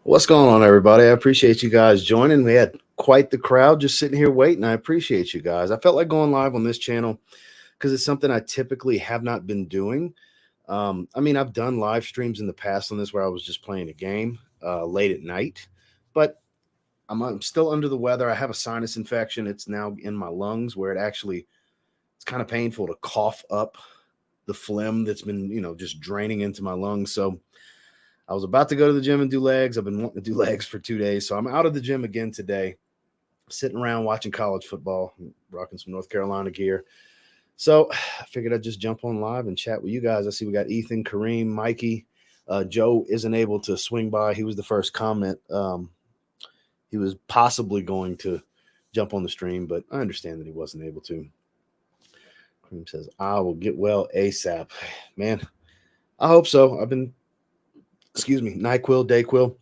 What's going on, everybody? I appreciate you guys joining. We had quite the crowd just sitting here waiting. I appreciate you guys. I felt like going live on this channel because it's something I typically have not been doing. I've done live streams in the past on this where I was just playing a game late at night, but I'm still under the weather. I have a sinus infection. It's now in my lungs where it's kind of painful to cough up the phlegm that's been, just draining into my lungs. So I was about to go to the gym and do legs. I've been wanting to do legs for 2 days. So I'm out of the gym again today, sitting around watching college football, rocking some North Carolina gear. So I figured I'd just jump on live and chat with you guys. I see we got Ethan, Kareem, Mikey. Joe isn't able to swing by. He was the first comment. He was possibly going to jump on the stream, but I understand that he wasn't able to. Kareem says, I will get well ASAP. Man, I hope so. NyQuil, Dayquil.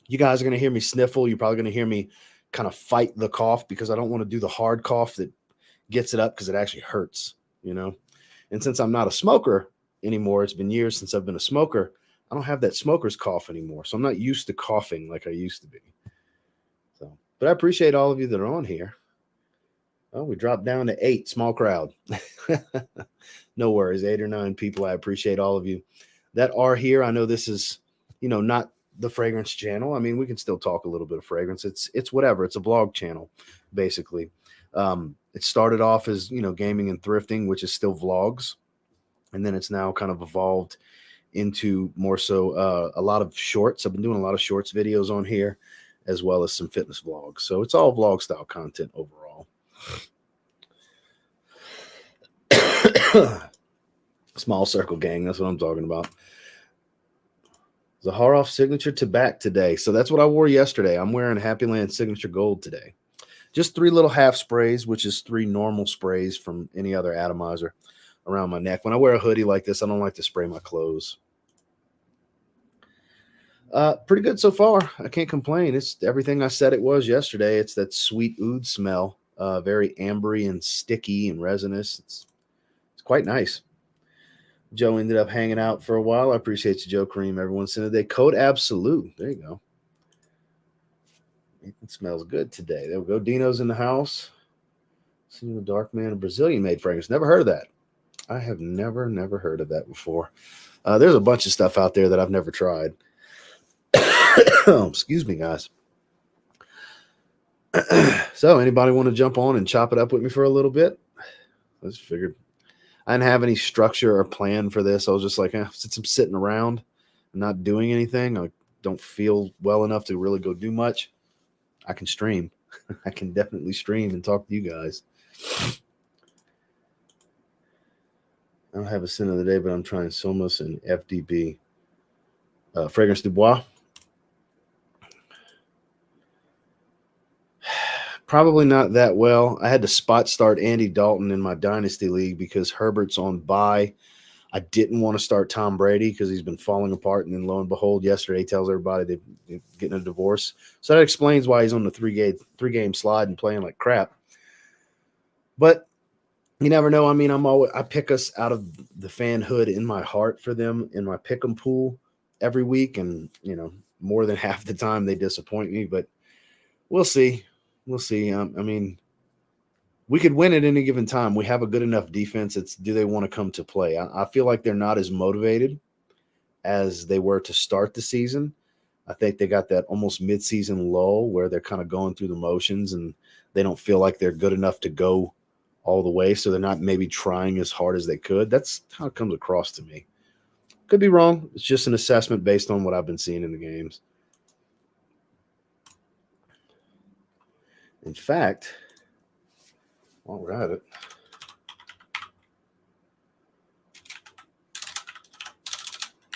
You guys are going to hear me sniffle. You're probably going to hear me kind of fight the cough because I don't want to do the hard cough that gets it up because it actually hurts, And since I'm not a smoker anymore, it's been years since I've been a smoker. I don't have that smoker's cough anymore. So I'm not used to coughing like I used to be. But I appreciate all of you that are on here. Oh, we dropped down to 8, small crowd. No worries, 8 or 9 people. I appreciate all of you that are here. I know this is, not the fragrance channel. I mean, we can still talk a little bit of fragrance. It's whatever. It's a vlog channel, basically. It started off as, gaming and thrifting, which is still vlogs. And then it's now kind of evolved into more so a lot of shorts. I've been doing a lot of shorts videos on here, as well as some fitness vlogs. So it's all vlog style content overall. Small circle gang. That's what I'm talking about. Zaharoff signature to back today. So that's what I wore yesterday. I'm wearing Happy Land signature gold today. Just 3 little half sprays, which is 3 normal sprays from any other atomizer around my neck. When I wear a hoodie like this, I don't like to spray my clothes. Pretty good so far. I can't complain. It's everything I said it was yesterday. It's that sweet oud smell, very ambery and sticky and resinous. It's quite nice. Joe ended up hanging out for a while. I appreciate you, Joe Kareem. Everyone sent a day. Code Absolute. There you go. It smells good today. There we go. Dino's in the house. Seeing the Dark Man, a Brazilian made fragrance. Never heard of that. I have never heard of that before. There's a bunch of stuff out there that I've never tried. Excuse me, guys. So, anybody want to jump on and chop it up with me for a little bit? I just figured I didn't have any structure or plan for this. I was just like, since I'm sitting around and not doing anything, I don't feel well enough to really go do much. I can stream. I can definitely stream and talk to you guys. I don't have a scent of the day, but I'm trying Somos and FDB. Fragrance du Bois. Probably not that well. I had to spot start Andy Dalton in my Dynasty League because Herbert's on bye. I didn't want to start Tom Brady because he's been falling apart. And then lo and behold, yesterday he tells everybody they're getting a divorce. So that explains why he's on the three-game slide and playing like crap. But you never know. I mean, I pick us out of the fan hood in my heart for them in my pick 'em pool every week. And, more than half the time they disappoint me. But we'll see. We'll see. We could win at any given time. We have a good enough defense. Do they want to come to play? I feel like they're not as motivated as they were to start the season. I think they got that almost mid-season lull where they're kind of going through the motions and they don't feel like they're good enough to go all the way. So they're not maybe trying as hard as they could. That's how it comes across to me. Could be wrong. It's just an assessment based on what I've been seeing in the games. In fact, while we're at it,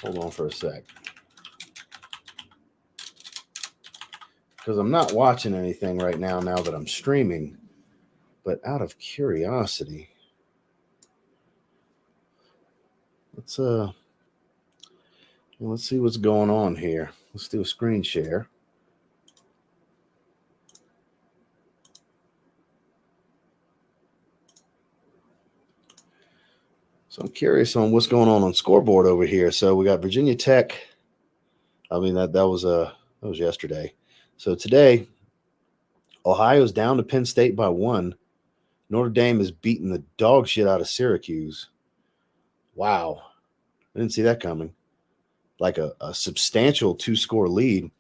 hold on for a sec. Because I'm not watching anything right now that I'm streaming. But out of curiosity, let's see what's going on here. Let's do a screen share. So I'm curious on what's going on scoreboard over here. So we got Virginia Tech. I mean, that was a That was yesterday. So today, Ohio's down to Penn State by 1. Notre Dame is beating the dog shit out of Syracuse. Wow. I didn't see that coming. Like a substantial 2-score lead.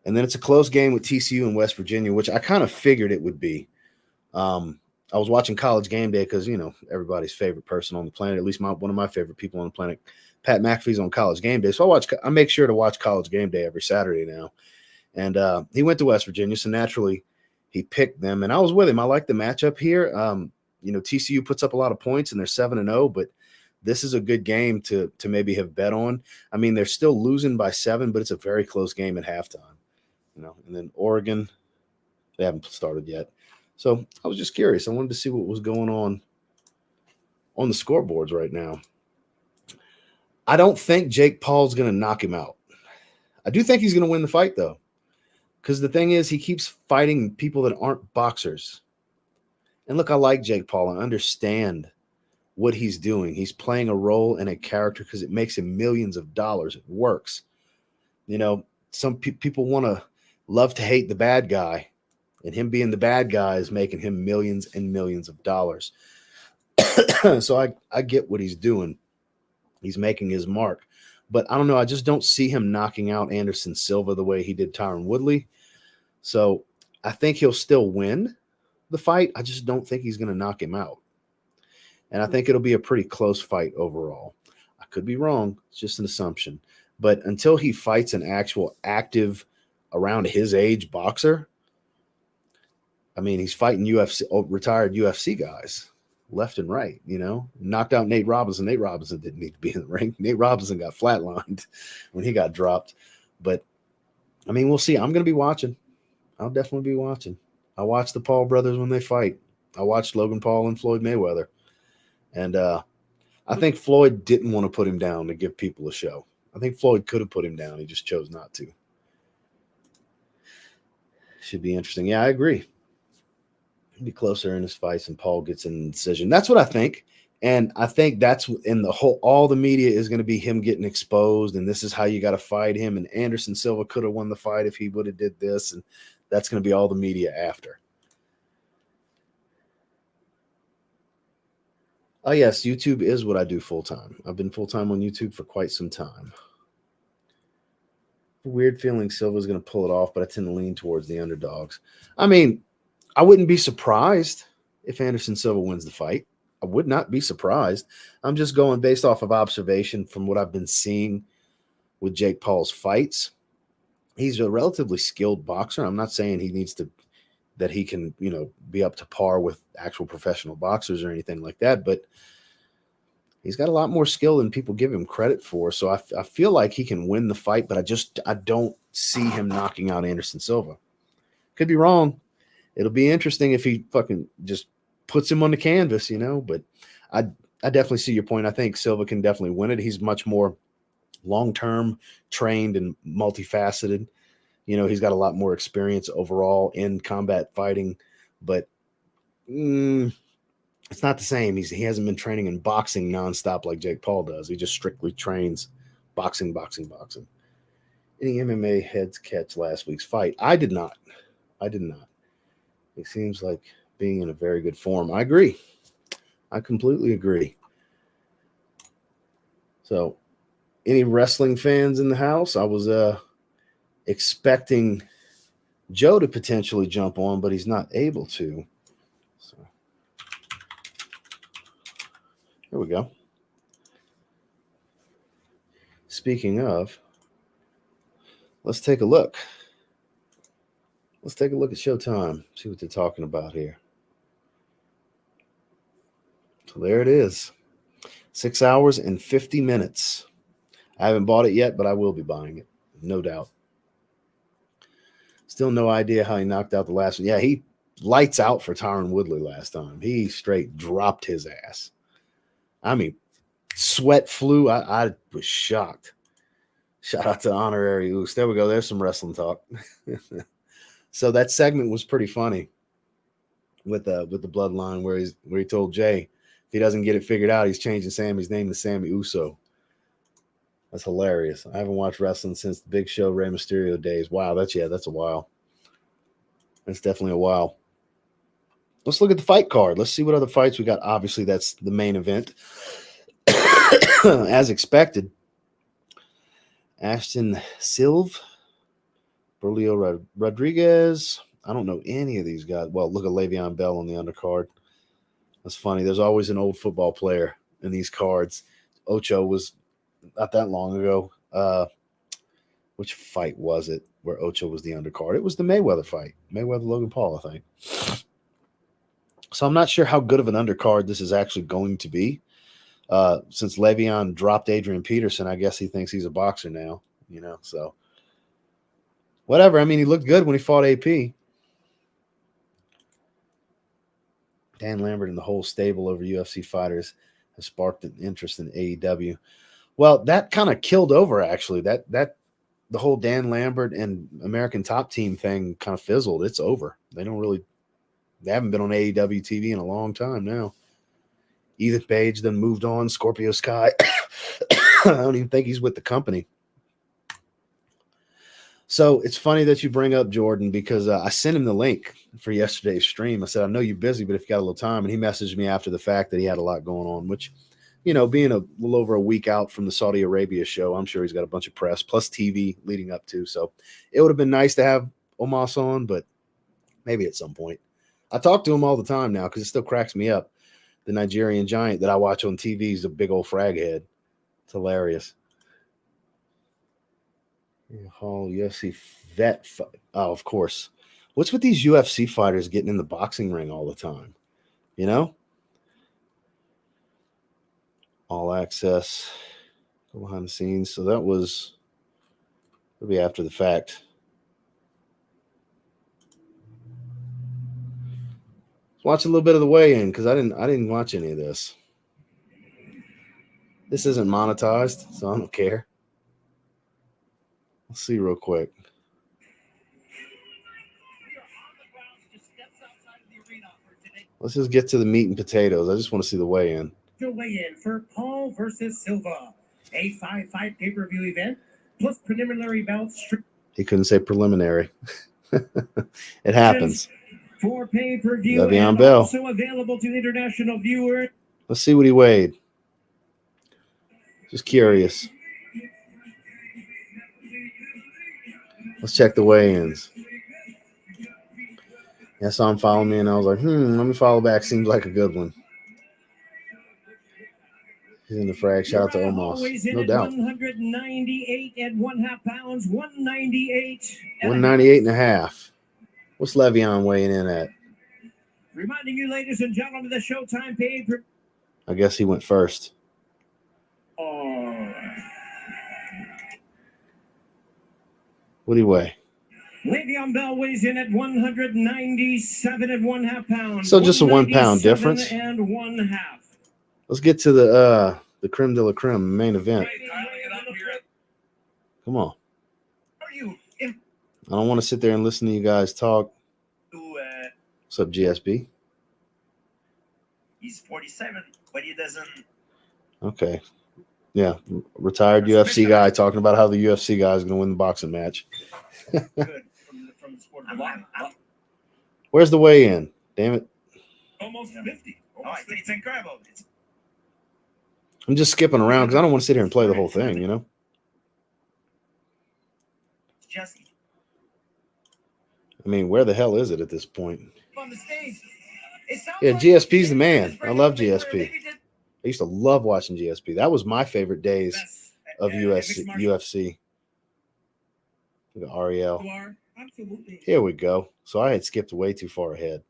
And then it's a close game with TCU and West Virginia, which I kind of figured it would be. I was watching College Game Day because, everybody's favorite person on the planet, at least one of my favorite people on the planet, Pat McAfee's on College Game Day. So I make sure to watch College Game Day every Saturday now. And he went to West Virginia, so naturally he picked them. And I was with him. I like the matchup here. TCU puts up a lot of points, and they're 7-0, but this is a good game to maybe have bet on. I mean, they're still losing by 7, but it's a very close game at halftime. And then Oregon, they haven't started yet. So I was just curious. I wanted to see what was going on the scoreboards right now. I don't think Jake Paul's going to knock him out. I do think he's going to win the fight, though, because the thing is he keeps fighting people that aren't boxers. And look, I like Jake Paul and understand what he's doing. He's playing a role and a character because it makes him millions of dollars. It works. Some people want to love to hate the bad guy. And him being the bad guy is making him millions and millions of dollars. So I get what he's doing. He's making his mark. But I don't know. I just don't see him knocking out Anderson Silva the way he did Tyron Woodley. So I think he'll still win the fight. I just don't think he's going to knock him out. And I think it'll be a pretty close fight overall. I could be wrong. It's just an assumption. But until he fights an actual active around his age boxer, I mean, he's fighting retired UFC guys left and right, knocked out Nate Robinson. Nate Robinson didn't need to be in the ring. Nate Robinson got flatlined when he got dropped. But, I mean, we'll see. I'm going to be watching. I'll definitely be watching. I watch the Paul brothers when they fight. I watched Logan Paul and Floyd Mayweather. And I think Floyd didn't want to put him down to give people a show. I think Floyd could have put him down. He just chose not to. Should be interesting. Yeah, I agree. He'll be closer in his fights and Paul gets in the decision. That's what I think. And I think that's in all the media is going to be him getting exposed. And this is how you got to fight him. And Anderson Silva could have won the fight if he would have did this. And that's going to be all the media after. Oh, yes, YouTube is what I do full-time. I've been full-time on YouTube for quite some time. Weird feeling Silva's going to pull it off, but I tend to lean towards the underdogs. I mean, I wouldn't be surprised if Anderson Silva wins the fight. I would not be surprised. I'm just going based off of observation from what I've been seeing with Jake Paul's fights. He's a relatively skilled boxer. I'm not saying that he can, be up to par with actual professional boxers or anything like that, but he's got a lot more skill than people give him credit for. So I feel like he can win the fight, but I don't see him knocking out Anderson Silva. Could be wrong. It'll be interesting if he fucking just puts him on the canvas, but I definitely see your point. I think Silva can definitely win it. He's much more long-term trained and multifaceted. He's got a lot more experience overall in combat fighting, but it's not the same. He hasn't been training in boxing nonstop like Jake Paul does. He just strictly trains boxing. Any MMA heads catch last week's fight? I did not. He seems like being in a very good form. I agree. I completely agree. So, any wrestling fans in the house? I was expecting Joe to potentially jump on, but he's not able to. So, here we go. Speaking of, let's take a look. Let's take a look at Showtime, see what they're talking about here. So there it is. 6 hours and 50 minutes. I haven't bought it yet, but I will be buying it, no doubt. Still no idea how he knocked out the last one. Yeah, he lights out for Tyron Woodley last time. He straight dropped his ass. I mean, sweat flew. I was shocked. Shout out to Honorary Oos. There we go. There's some wrestling talk. So that segment was pretty funny with the bloodline where he told Jay if he doesn't get it figured out, he's changing Sammy's name to Sammy Uso. That's hilarious. I haven't watched wrestling since the Big Show Rey Mysterio days. Wow, that's a while. That's definitely a while. Let's look at the fight card. Let's see what other fights we got. Obviously, that's the main event. As expected, Ashton Silva, Berlio Rodriguez. I don't know any of these guys. Well, look at Le'Veon Bell on the undercard. That's funny. There's always an old football player in these cards. Ocho was not that long ago. Which fight was it where Ocho was the undercard? It was the Mayweather fight. Mayweather-Logan Paul, I think. So I'm not sure how good of an undercard this is actually going to be. Since Le'Veon dropped Adrian Peterson, I guess he thinks he's a boxer now, so whatever. I mean, he looked good when he fought AP. Dan Lambert and the whole stable over UFC fighters has sparked an interest in AEW. Well, that kind of killed over, actually. That the whole Dan Lambert and American Top Team thing kind of fizzled. It's over. They haven't been on AEW TV in a long time now. Ethan Page then moved on. Scorpio Sky. I don't even think he's with the company. So it's funny that you bring up Jordan, because I sent him the link for yesterday's stream. I said, I know you're busy, but if you got a little time. And he messaged me after the fact that he had a lot going on, which, being a little over a week out from the Saudi Arabia show, I'm sure he's got a bunch of press plus TV leading up to. So it would have been nice to have Omos on, but maybe at some point. I talk to him all the time now because it still cracks me up. The Nigerian giant that I watch on TV is a big old frag head. It's hilarious. Hall UFC vet fight. Oh, of course. What's with these UFC fighters getting in the boxing ring all the time? All access. Go behind the scenes. So it'll be after the fact. Watch a little bit of the weigh-in because I didn't watch any of this. This isn't monetized, so I don't care. Let's see real quick. Let's just get to the meat and potatoes. I just want to see the weigh-in. The weigh-in for Paul versus Silva, a 5-fight pay-per-view event plus preliminary bouts. He couldn't say preliminary. It happens. For pay-per-view Le'Veon and Bell. Also available to international viewers. Let's see what he weighed. Just curious. Let's check the weigh-ins. Yeah, I saw him follow me, and I was like, let me follow back. Seems like a good one. He's in the frag. Shout out to Omos. No doubt. 198 and 1/2 pounds. 198. 198 and a half. What's Le'Veon weighing in at? Reminding you, ladies and gentlemen, the Showtime paid for. I guess he went first. What do you weigh? Le'Veon Bell weighs in at 197 and 1/2 pounds. So just a 1 pound difference. And 1/2. Let's get to the creme de la creme main event. Come on. I don't want to sit there and listen to you guys talk. What's up, GSB? He's 47, but he doesn't. Okay. Yeah, retired UFC guy talking about how the UFC guy is going to win the boxing match. Good from the sport. Where's the weigh-in? Damn it. Almost 50. It's incredible. I'm just skipping around because I don't want to sit here and play the whole thing, Just. I mean, where the hell is it at this point? On the stage. Yeah, GSP's the man. I love GSP. I used to love watching GSP. That was my favorite days of UFC. Look at Ariel. Here we go. So I had skipped way too far ahead.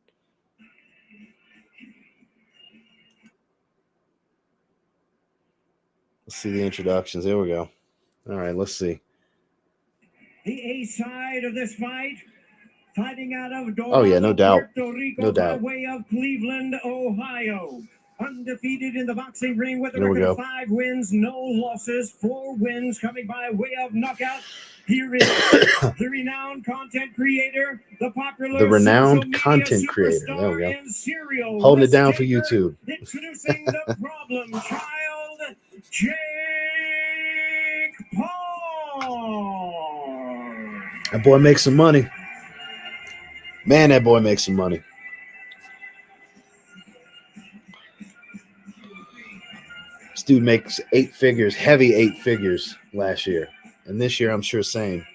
Let's see the introductions. Here we go. All right, let's see. The A side of this fight, fighting out of Dorado, oh yeah, no doubt, Puerto Rico, no doubt. By way of Cleveland, Ohio. Undefeated in the boxing ring with a record of 5 wins, no losses, 4 wins coming by way of knockout. Here is the renowned content creator, the popular There we go. Holding it down for YouTube. Introducing the problem child, Jake That boy makes some money. Man, that boy makes some money. This dude makes 8 figures, heavy 8 figures last year. And this year, I'm sure same.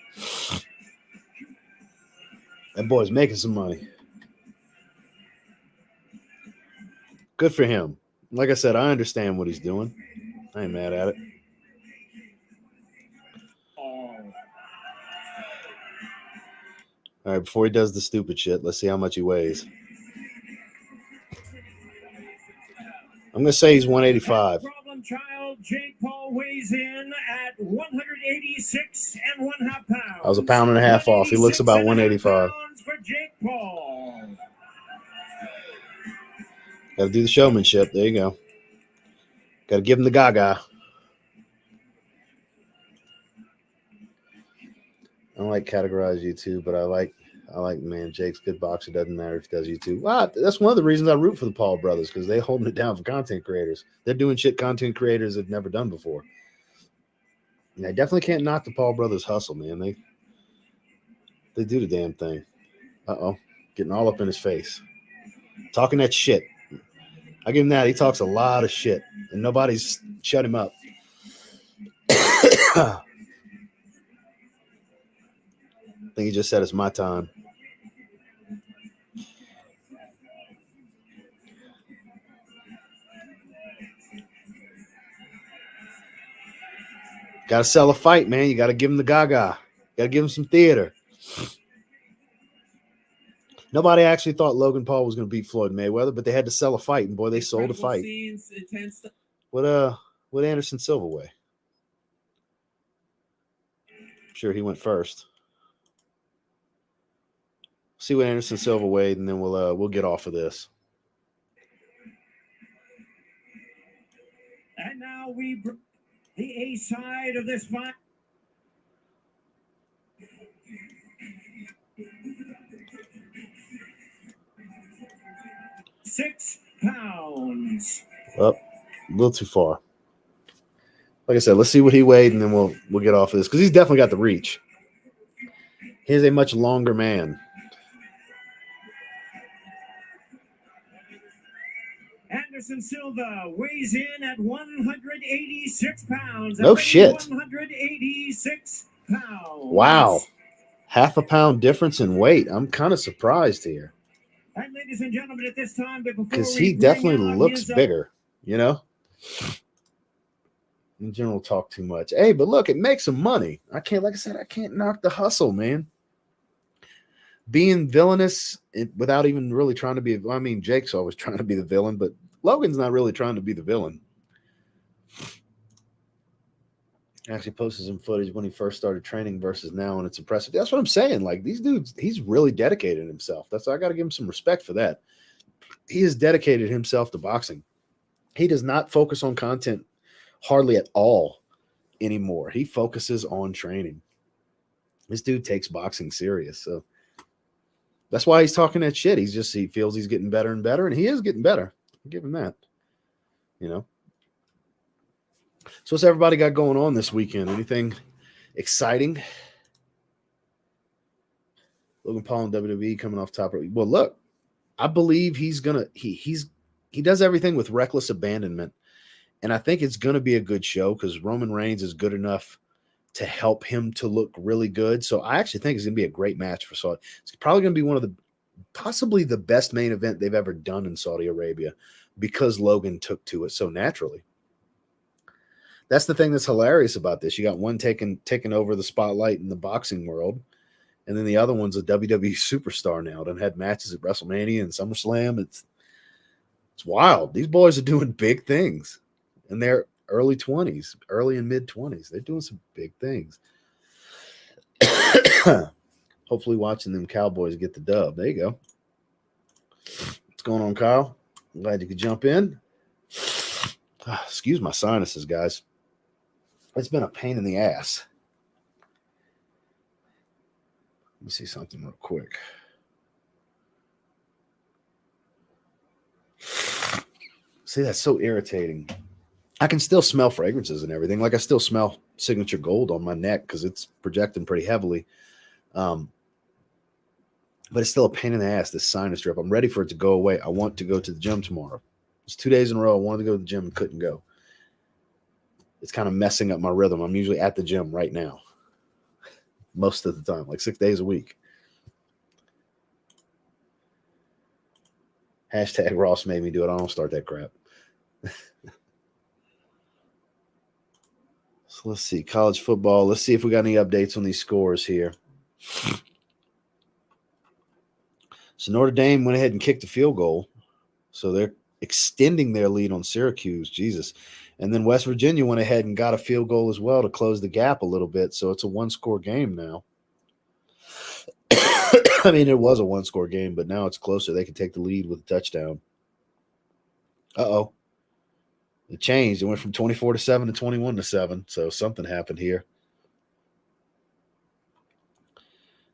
That boy's making some money. Good for him. Like I said, I understand what he's doing. I ain't mad at it. All right, before he does the stupid shit, let's see how much he weighs. I'm going to say he's 185. Problem child Jake Paul weighs in at 186 and 1/2 pounds. I was a pound and a half off. He looks about 185. For Jake Paul. Got to do the showmanship. There you go. Got to give him the gaga. I don't like categorize YouTube, but I like, man, Jake's good boxer. Doesn't matter if he does YouTube. Wow, that's one of the reasons I root for the Paul brothers, because they're holding it down for content creators. They're doing shit content creators have never done before. And I definitely can't knock the Paul brothers' hustle, man. They do the damn thing. Uh-oh. Getting all up in his face. Talking that shit. I give him that. He talks a lot of shit, and nobody's shut him up. I think he just said it's my time. Got to sell a fight, man. You got to give him the gaga. Got to give him some theater. Nobody actually thought Logan Paul was going to beat Floyd Mayweather, but they had to sell a fight, and boy, they sold a fight. What Anderson Silva weigh? Sure, he went first. See what Anderson Silva weighed, and then we'll get off of this. And now the A side of this fight. £6. Up a little too far. Like I said, let's see what he weighed, and then we'll get off of this, because he's definitely got the reach. He's a much longer man. Anderson Silva weighs in at 186 pounds. No shit. 186 pounds. Wow. Half a pound difference in weight. I'm kind of surprised here. And ladies and gentlemen, at this time, because he definitely looks bigger, you know? In general, talk too much. Hey, but look, it makes him money. Like I said, I can't knock the hustle, man. Being villainous without even really trying to be, I mean, Jake's always trying to be the villain, but Logan's not really trying to be the villain. Actually posted some footage when he first started training versus now, and it's impressive. That's what I'm saying. Like, these dudes, he's really dedicated himself. I got to give him some respect for that. He has dedicated himself to boxing. He does not focus on content hardly at all anymore. He focuses on training. This dude takes boxing serious. So that's why he's talking that shit. He feels he's getting better and better, and he is getting better. I'll give him that. You know? So what's everybody got going on this weekend? Anything exciting? Logan Paul and WWE coming off top. Well, look, I believe he does everything with reckless abandonment. And I think it's going to be a good show because Roman Reigns is good enough to help him to look really good. So I actually think it's going to be a great match for Saudi. It's probably going to be one of possibly the best main event they've ever done in Saudi Arabia because Logan took to it so naturally. That's the thing that's hilarious about this. You got one taking over the spotlight in the boxing world, and then the other one's a WWE superstar now. Done had matches at WrestleMania and SummerSlam. It's wild. These boys are doing big things in their early and mid 20s. They're doing some big things. Hopefully watching them Cowboys get the dub. There you go. What's going on, Kyle? I'm glad you could jump in. Excuse my sinuses, guys. It's been a pain in the ass. Let me see something real quick. See, that's so irritating. I can still smell fragrances and everything. Like I still smell Signature Gold on my neck because it's projecting pretty heavily. But it's still a pain in the ass, this sinus drip. I'm ready for it to go away. I want to go to the gym tomorrow. It's 2 days in a row. I wanted to go to the gym and couldn't go. It's kind of messing up my rhythm. I'm usually at the gym right now. Most of the time, like 6 days a week. Hashtag Ross made me do it. I don't start that crap. So let's see. College football. Let's see if we got any updates on these scores here. So Notre Dame went ahead and kicked a field goal. So they're extending their lead on Syracuse. Jesus. And then West Virginia went ahead and got a field goal as well to close the gap a little bit. So it's a one-score game now. I mean, it was a one-score game, but now it's closer. They can take the lead with a touchdown. Uh-oh. It changed. It went from 24-7 to 21-7. So something happened here.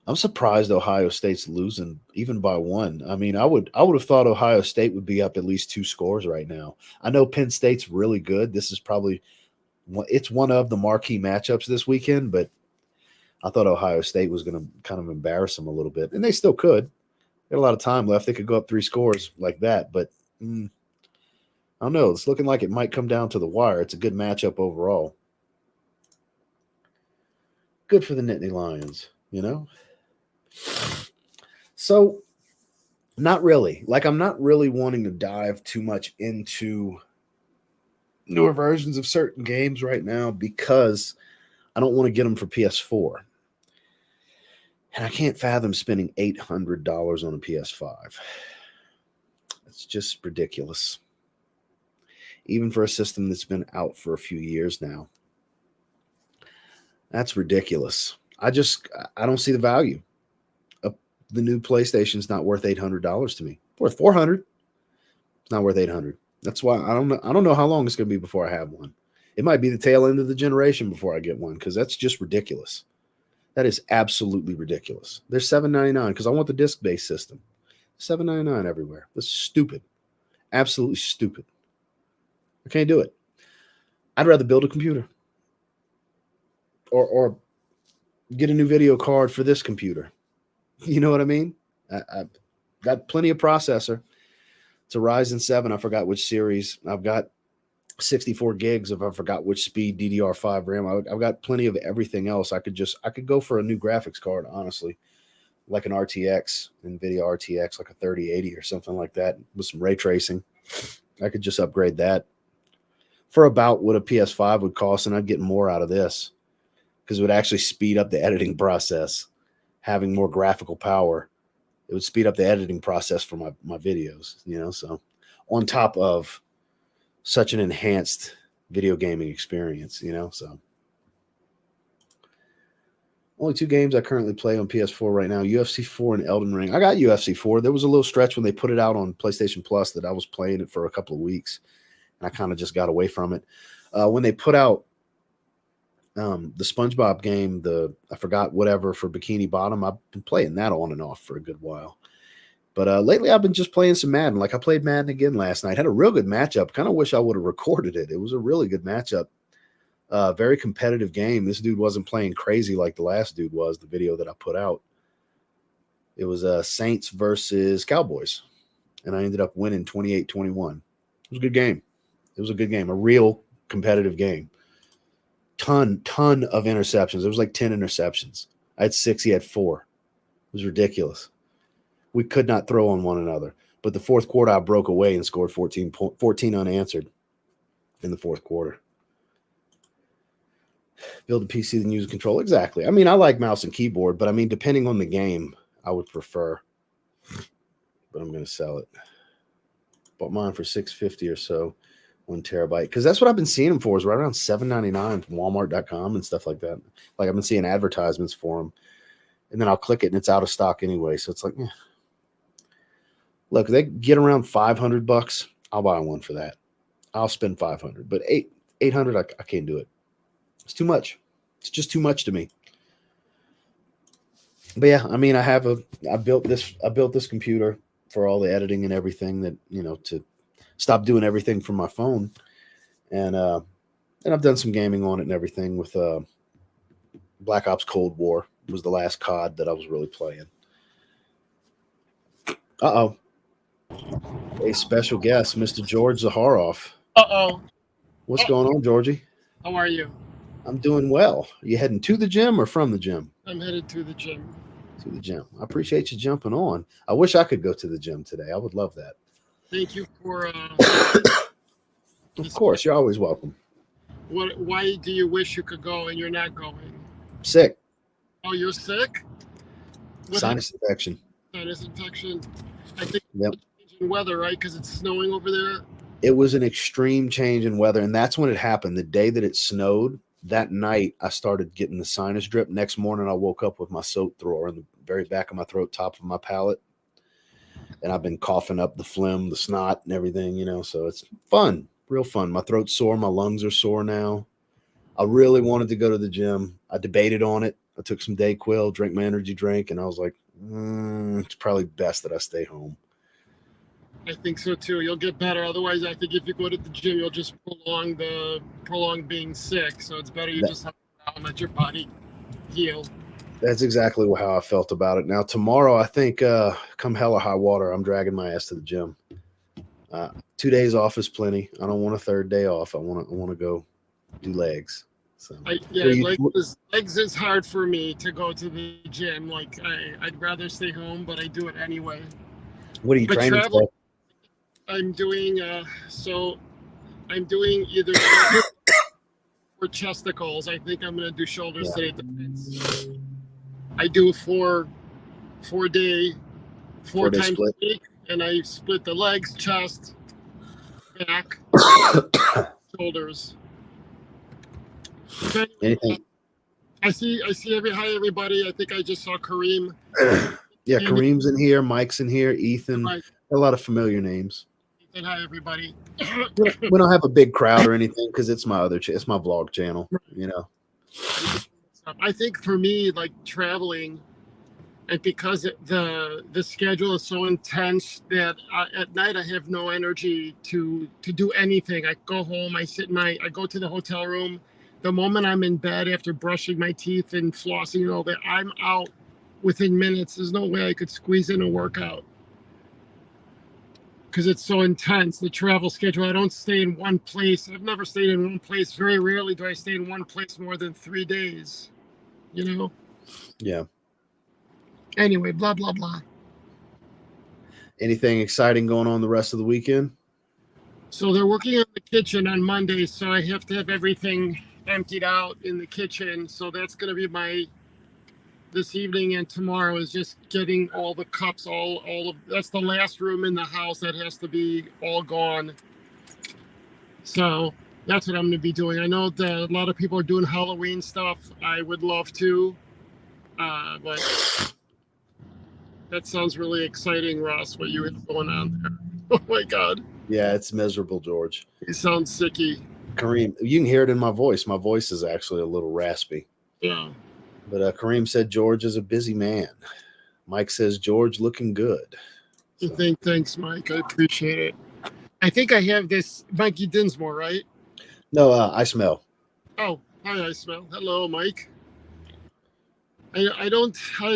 I'm surprised Ohio State's losing even by one. I mean, I would have thought Ohio State would be up at least 2 scores right now. I know Penn State's really good. This is probably it's one of the marquee matchups this weekend, but I thought Ohio State was going to kind of embarrass them a little bit, and they still could. They got a lot of time left. They could go up 3 scores like that, but I don't know. It's looking like it might come down to the wire. It's a good matchup overall. Good for the Nittany Lions, you know? So, not really. Like, I'm not really wanting to dive too much into newer versions of certain games right now because I don't want to get them for PS4. And I can't fathom spending $800 on a PS5. It's just ridiculous. Even for a system that's been out for a few years now. That's ridiculous. I don't see the value. The new PlayStation's not worth $800 to me. Worth $400. It's not worth $800. That's why I don't know how long it's going to be before I have one. It might be the tail end of the generation before I get one because that's just ridiculous. That is absolutely ridiculous. They're $7.99 because I want the disc-based system. $7.99 everywhere. That's stupid. Absolutely stupid. I can't do it. I'd rather build a computer or get a new video card for this computer. You know what I mean? I've got plenty of processor. It's a Ryzen 7. I forgot which series. I've got 64 gigs of I forgot which speed DDR5 RAM. I've got plenty of everything else. I could go for a new graphics card, honestly, like an RTX, NVIDIA RTX, like a 3080 or something like that with some ray tracing. I could just upgrade that for about what a PS5 would cost, and I'd get more out of this because it would actually speed up the editing process. Having more graphical power, it would speed up the editing process for my videos, you know, so on top of such an enhanced video gaming experience, you know, so only 2 games I currently play on PS4 right now, UFC 4 and Elden Ring. I got UFC 4. There was a little stretch when they put it out on PlayStation Plus that I was playing it for a couple of weeks, and I kind of just got away from it. When they put out the SpongeBob game, I forgot whatever for Bikini Bottom, I've been playing that on and off for a good while. But lately I've been just playing some Madden. Like I played Madden again last night. Had a real good matchup. Kind of wish I would have recorded it. It was a really good matchup. Very competitive game. This dude wasn't playing crazy like the last dude was, the video that I put out. It was Saints versus Cowboys. And I ended up winning 28-21. It was a good game. It was a good game. A real competitive game. Ton of interceptions. There was like 10 interceptions. I had 6. He had 4. It was ridiculous. We could not throw on one another. But the fourth quarter, I broke away and scored 14 unanswered in the fourth quarter. Build a PC then use a controller. Exactly. I mean, I like mouse and keyboard, but I mean, depending on the game, I would prefer. But I'm going to sell it. Bought mine for $650 or so. 1 terabyte, because that's what I've been seeing them for, is right around $7.99 from Walmart.com and stuff like that. Like I've been seeing advertisements for them, and then I'll click it and it's out of stock anyway. So it's like, look, they get around $500. I'll buy one for that. I'll spend $500, but $800, I can't do it. It's too much. It's just too much to me. But yeah, I mean, I built this computer for all the editing and everything that, you know, to stop doing everything from my phone, and I've done some gaming on it and everything with Black Ops Cold War. was the last COD that I was really playing. Uh-oh. A special guest, Mr. George Zaharoff. Uh-oh. What's going on, Georgie? How are you? I'm doing well. Are you heading to the gym or from the gym? I'm headed to the gym. To the gym. I appreciate you jumping on. I wish I could go to the gym today. I would love that. Thank you for Of course, you're always welcome. Why do you wish you could go and you're not going? Sick. Oh, you're sick? Sinus infection. Sinus infection. I think Yep. it's changing weather, right? Because it's snowing over there. It was an extreme change in weather, and that's when it happened. The day that it snowed, that night I started getting the sinus drip. Next morning I woke up with my throat thrower in the very back of my throat, top of my palate. And I've been coughing up the phlegm, the snot, and everything, so it's fun, real fun. My throat's sore. My lungs are sore now. I really wanted to go to the gym. I debated on it. I took some Dayquil, drank my energy drink, and I was like, it's probably best that I stay home. I think so too. You'll get better. Otherwise, I think if you go to the gym, you'll just prolong being sick. So it's better you just have to let your body heal. That's exactly how I felt about it. Now, tomorrow, I think, come hell or high water, I'm dragging my ass to the gym. 2 days off is plenty. I don't want a third day off. I want to go do legs. So legs is hard for me to go to the gym. Like I'd rather stay home, but I do it anyway. What are you training for? I'm doing either or chesticles. I think I'm going to do shoulders today. Depends. I do four times a week, and I split the legs, chest, back, shoulders. Anything? I see. Hi, everybody. I think I just saw Kareem. Yeah, Kareem's in here. Mike's in here. Ethan. Hi. A lot of familiar names. Ethan, hi, everybody. We don't have a big crowd or anything because it's my it's my vlog channel. I think for me, like traveling, and because the schedule is so intense that at night I have no energy to do anything. I go home. I go to the hotel room. The moment I'm in bed after brushing my teeth and flossing and all that, I'm out within minutes. There's no way I could squeeze in a workout because it's so intense, the travel schedule. I don't stay in one place. I've never stayed in one place. Very rarely do I stay in one place more than 3 days, Yeah. Anyway, blah, blah, blah. Anything exciting going on the rest of the weekend? So they're working on the kitchen on Monday, so I have to have everything emptied out in the kitchen. So that's going to be this evening and tomorrow is just getting all the cups, that's the last room in the house that has to be all gone. So that's what I'm going to be doing. I know that a lot of people are doing Halloween stuff. I would love to, but that sounds really exciting, Ross, what you have going on there. Oh my God. Yeah, it's miserable, George. You sound sicky. Kareem, you can hear it in my voice. My voice is actually a little raspy. Yeah. But Kareem said George is a busy man. Mike says George looking good. So. Thanks, Mike. I appreciate it. I think I have this Mikey Dinsmore, right? No, I smell. Oh, hi, I smell. Hello, Mike. I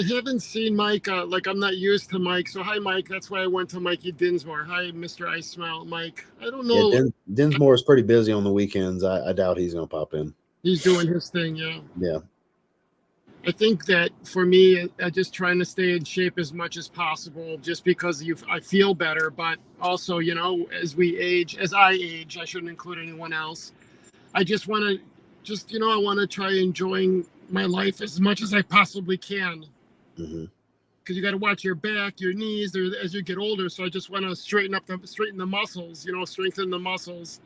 haven't seen Mike. I'm not used to Mike. So hi, Mike. That's why I went to Mikey Dinsmore. Hi, Mr. I Smell, Mike. I don't know. Yeah, Dinsmore is pretty busy on the weekends. I doubt he's going to pop in. He's doing his thing, yeah. Yeah. I think that for me, I'm just trying to stay in shape as much as possible, just because I feel better. But also, as I age, I shouldn't include anyone else. I just want to, I want to try enjoying my life as much as I possibly can. Mm-hmm. Because you got to watch your back, your knees, as you get older. So I just want to straighten the muscles, strengthen the muscles.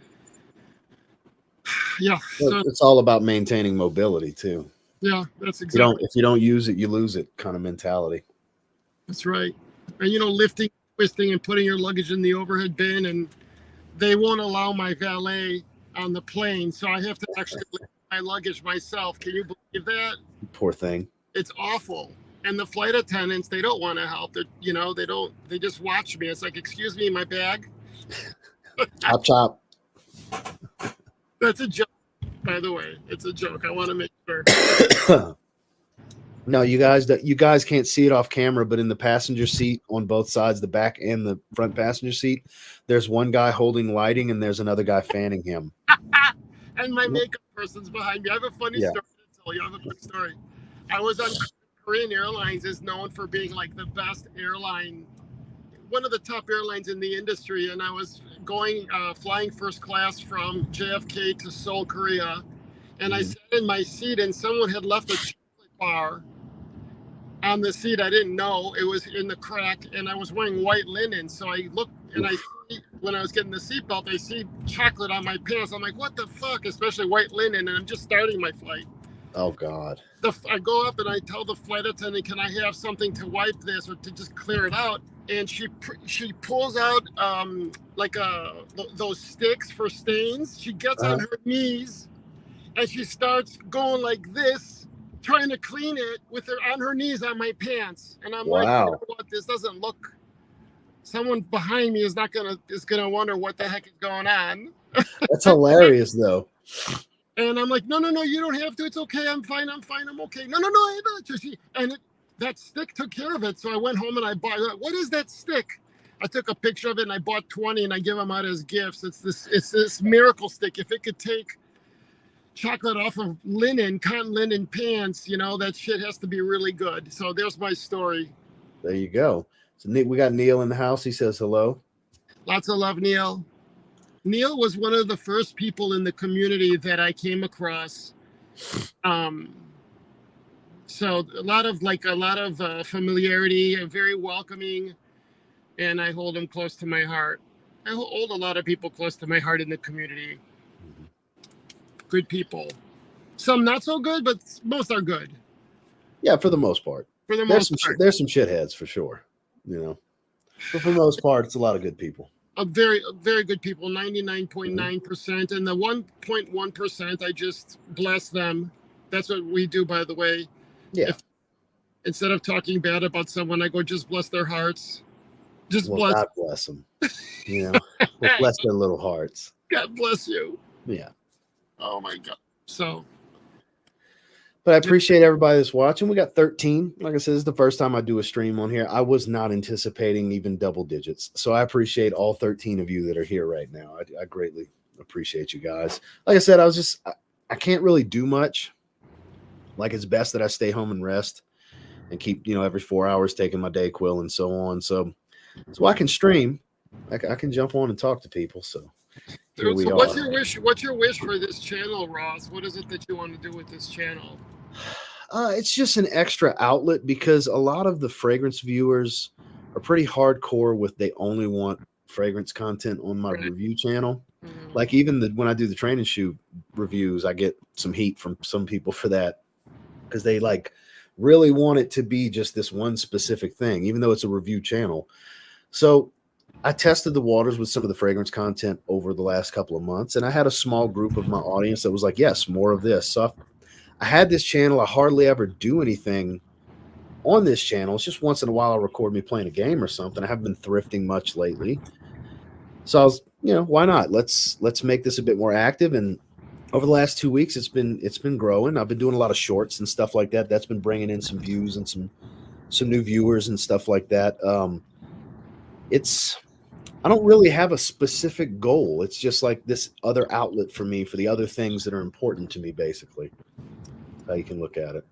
Yeah. So it's all about maintaining mobility too. Yeah, that's exactly. If you don't use it, you lose it kind of mentality. That's right. And, lifting, twisting, and putting your luggage in the overhead bin. And they won't allow my valet on the plane. So I have to actually lift my luggage myself. Can you believe that? Poor thing. It's awful. And the flight attendants, they don't want to help. They just watch me. It's like, excuse me, my bag. Chop. That's a joke, by the way. It's a joke. I want to make sure. No, you guys can't see it off camera, but in the passenger seat on both sides, the back and the front passenger seat, there's one guy holding lighting and there's another guy fanning him. And my makeup person's behind me. I have a funny story to tell you. I have a quick story. I was on Korean Airlines, is known for being like the best airline, one of the top airlines in the industry. And I was going, flying first class from JFK to Seoul, Korea. And I sat in my seat and someone had left a chocolate bar on the seat. I didn't know it was in the crack, and I was wearing white linen. So I looked and I see, when I was getting the seatbelt, I see chocolate on my pants. I'm like, what the fuck? Especially white linen, and I'm just starting my flight. Oh God. I go up and I tell the flight attendant, can I have something to wipe this or to just clear it out? And she pulls out those sticks for stains. She gets on her knees and she starts going like this, trying to clean it with her on her knees on my pants. And I'm like, you know what? This doesn't look. Someone behind me is gonna wonder what the heck is going on. That's hilarious, though. And I'm like, no, you don't have to. It's okay. I'm fine. I'm okay. No. And that stick took care of it. So I went home and I bought. What is that stick? I took a picture of it and I bought 20 and I give them out as gifts. It's this miracle stick. If it could take chocolate off of cotton linen pants, that shit has to be really good. So there's my story. There you go. So we got Neil in the house. He says hello. Lots of love, Neil. Neil was one of the first people in the community that I came across. So a lot of familiarity, very welcoming, and I hold him close to my heart. I hold a lot of people close to my heart in the community. Good people. Some not so good, but most are good. Yeah, for the most part. There's some shitheads for sure, But for the most part, it's a lot of good people. Very, very good people, 99.9%. And the 1.1%, I just bless them. That's what we do, by the way. Yeah. Instead of talking bad about someone, I go, just bless their hearts. Bless. God bless them. We'll bless their little hearts. God bless you. Yeah. Oh, my God. So. But I appreciate everybody that's watching. We got 13. Like I said, this is the first time I do a stream on here. I was not anticipating even double digits. So I appreciate all 13 of you that are here right now. I greatly appreciate you guys. Like I said, I can't really do much. Like, it's best that I stay home and rest and keep, every 4 hours taking my Dayquil and so on. So I can stream. I can jump on and talk to people. So here we are. What's your wish for this channel, Ross? What is it that you want to do with this channel? It's just an extra outlet, because a lot of the fragrance viewers are pretty hardcore with they only want fragrance content on my review channel. Mm-hmm. Like, even when I do the training shoe reviews, I get some heat from some people for that, because they really want it to be just this one specific thing, even though it's a review channel. So I tested the waters with some of the fragrance content over the last couple of months, and I had a small group of my audience that was like, yes, more of this. So I had this channel. I hardly ever do anything on this channel. It's just once in a while I'll record me playing a game or something. I haven't been thrifting much lately. So I was, why not? Let's make this a bit more active. And over the last 2 weeks, it's been growing. I've been doing a lot of shorts and stuff like that. That's been bringing in some views and some new viewers and stuff like that. I don't really have a specific goal. It's just like this other outlet for me for the other things that are important to me, basically. How you can look at it.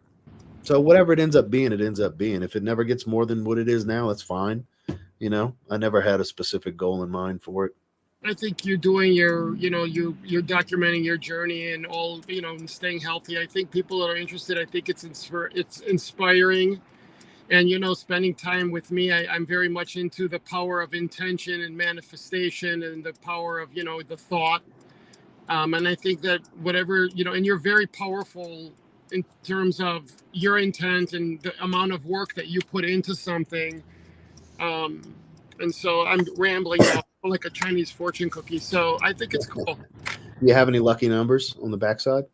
So whatever it ends up being, it ends up being. If it never gets more than what it is now, that's fine. I never had a specific goal in mind for it. I think you're doing you're documenting your journey and all, and staying healthy. I think people that are interested, I think it's inspiring. And, spending time with me, I'm very much into the power of intention and manifestation and the power of, the thought. And I think that whatever, and you're very powerful in terms of your intent and the amount of work that you put into something. And so I'm rambling now like a Chinese fortune cookie. So I think it's cool. Do you have any lucky numbers on the backside?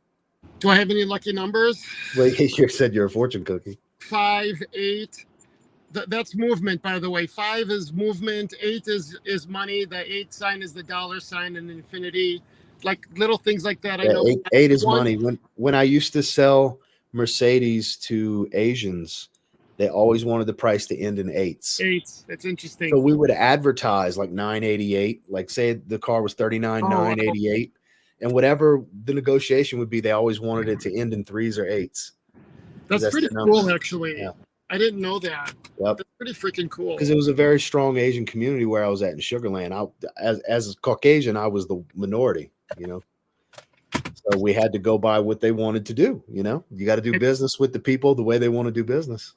Do I have any lucky numbers? Well, you said you're a fortune cookie. 5, 8. That's movement, by the way. 5 is movement. 8 is money. The 8 sign is the dollar sign and infinity. Like little things like that. I know. 8 is money. When I used to sell Mercedes to Asians, they always wanted the price to end in eights. Eights. That's interesting. So we would advertise like 988, like say the car was 39,988, and whatever the negotiation would be, they always wanted it to end in threes or eights. That's pretty cool, actually. Yeah. I didn't know that. Yep. That's pretty freaking cool. Because it was a very strong Asian community where I was at in Sugar Land. As a Caucasian, I was the minority, you know. So we had to go by what they wanted to do, you know. You got to do business with the people the way they want to do business.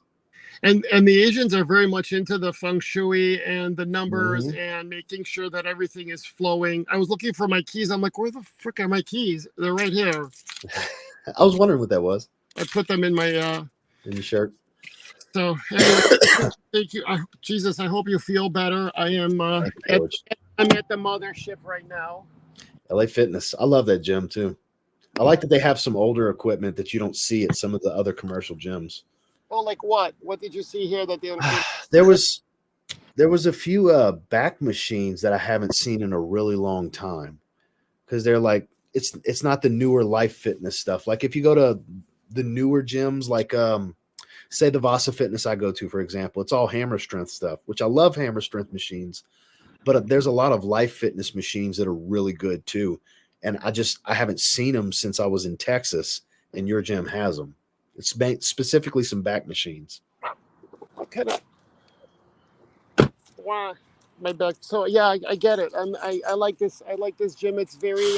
And the Asians are very much into the feng shui and the numbers and making sure that everything is flowing. I was looking for my keys. I'm like, where the frick are my keys? They're right here. I was wondering what that was. I put them in my in your shirt. So anyway, thank you. Jesus, I hope you feel better. I am I'm at the mothership right now. LA Fitness. I love that gym too. I like that they have some older equipment that you don't see at some of the other commercial gyms. Oh, like what? What did you see here that they don't? There was a few back machines that I haven't seen in a really long time, because they're like it's not the newer Life Fitness stuff. Like if you go to the newer gyms, like say the Vasa Fitness I go to, for example, it's all hammer strength stuff, which I love hammer strength machines, but there's a lot of Life Fitness machines that are really good too. And I haven't seen them since I was in Texas, and your gym has them. It's specifically some back machines. Okay. Wow, my back. So yeah, I get it. I like this. I like this gym. It's very.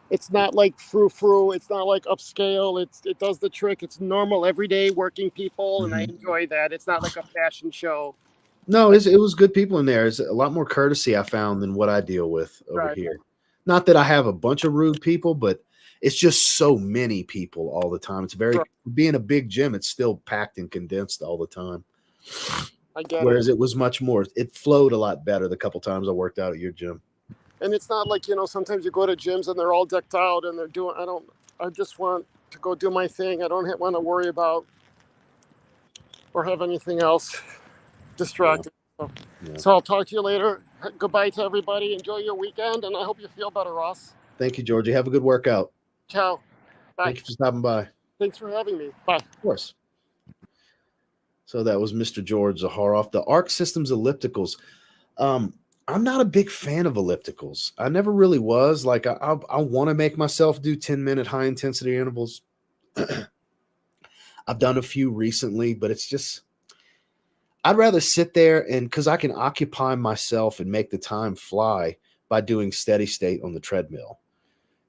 It's not like frou-frou. It's not like upscale. It does the trick. It's normal, everyday working people, and I enjoy that. It's not like a fashion show. No, it was good people in there. It's a lot more courtesy I found than what I deal with over here. Not that I have a bunch of rude people, but it's just so many people all the time. It's very being a big gym. It's still packed and condensed all the time. I get Whereas it was much more. It flowed a lot better the couple times I worked out at your gym. And it's not like, sometimes you go to gyms and they're all decked out and they're doing. I just want to go do my thing. I don't want to worry about or have anything else distracted. Yeah. So I'll talk to you later. Goodbye to everybody. Enjoy your weekend, and I hope you feel better, Ross. Thank you, Georgie. Have a good workout. Ciao. Bye. Thank you for stopping by. Thanks for having me. Bye. Of course. So that was Mr. George Zaharoff. The Arc Systems ellipticals. I'm not a big fan of ellipticals. I never really was. Like I want to make myself do 10-minute high intensity intervals. I've done a few recently, but it's just, I'd rather sit there and because I can occupy myself and make the time fly by doing steady state on the treadmill.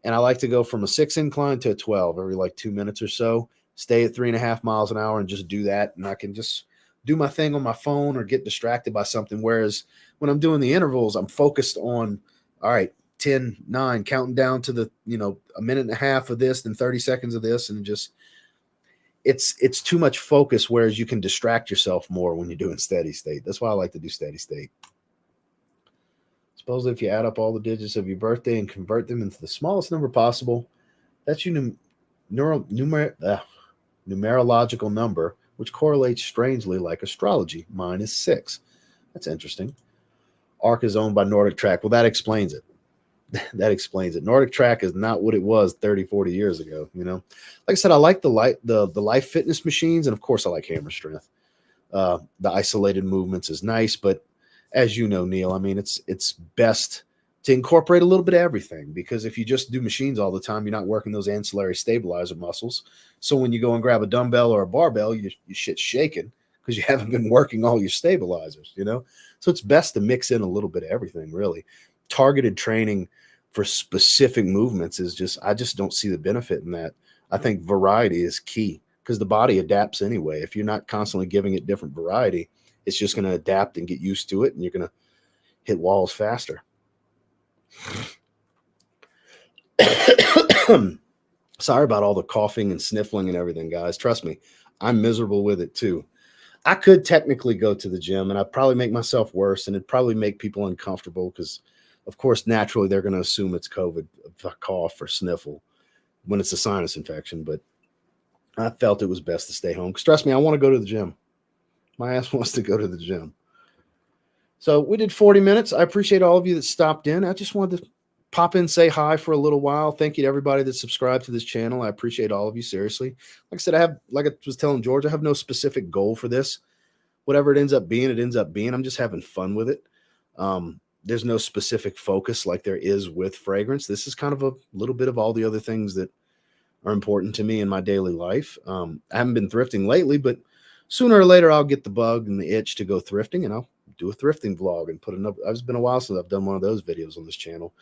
And I like to go from a 6 incline to a 12 every like 2 minutes or so, stay at 3.5 miles an hour and just do that. And I can just do my thing on my phone or get distracted by something. Whereas when I'm doing the intervals, I'm focused on, all right, 10, 9, counting down to the, a minute and a half of this, then 30 seconds of this. And just, it's too much focus. Whereas you can distract yourself more when you're doing steady state. That's why I like to do steady state. Suppose if you add up all the digits of your birthday and convert them into the smallest number possible, that's your numerological number, which correlates strangely like astrology. Mine is 6. That's interesting. Arc is owned by Nordic Track. Well, that explains it. That explains it. Nordic Track is not what it was 30, 40 years ago. Like I said, I like the Life Fitness machines, and of course I like hammer strength. The isolated movements is nice, but as you know, Neil, I mean, it's best to incorporate a little bit of everything, because if you just do machines all the time, you're not working those ancillary stabilizer muscles. So when you go and grab a dumbbell or a barbell, your shit's shaking because you haven't been working all your stabilizers, So it's best to mix in a little bit of everything, really. Targeted training for specific movements is I just don't see the benefit in that. I think variety is key because the body adapts anyway. If you're not constantly giving it different variety, it's just going to adapt and get used to it, and you're going to hit walls faster. Sorry about all the coughing and sniffling and everything, guys. Trust me, I'm miserable with it too. I could technically go to the gym, and I'd probably make myself worse, and it'd probably make people uncomfortable because, of course, naturally they're going to assume it's COVID, if I cough or sniffle when it's a sinus infection. But I felt it was best to stay home because, trust me, I want to go to the gym. My ass wants to go to the gym. So we did 40 minutes. I appreciate all of you that stopped in. I just wanted to pop in, say hi for a little while. Thank you to everybody that subscribed to this channel. I appreciate all of you, seriously. Like I said, like I was telling George, I have no specific goal for this. Whatever it ends up being, it ends up being. I'm just having fun with it. There's no specific focus like there is with fragrance. This is kind of a little bit of all the other things that are important to me in my daily life. I haven't been thrifting lately, but sooner or later I'll get the bug and the itch to go thrifting, and I'll do a thrifting vlog and put another. It's been a while since I've done one of those videos on this channel.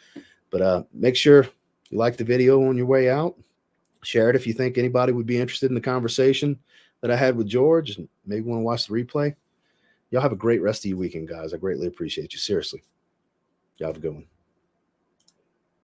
But make sure you like the video on your way out. Share it if you think anybody would be interested in the conversation that I had with George and maybe want to watch the replay. Y'all have a great rest of your weekend, guys. I greatly appreciate you. Seriously. Y'all have a good one.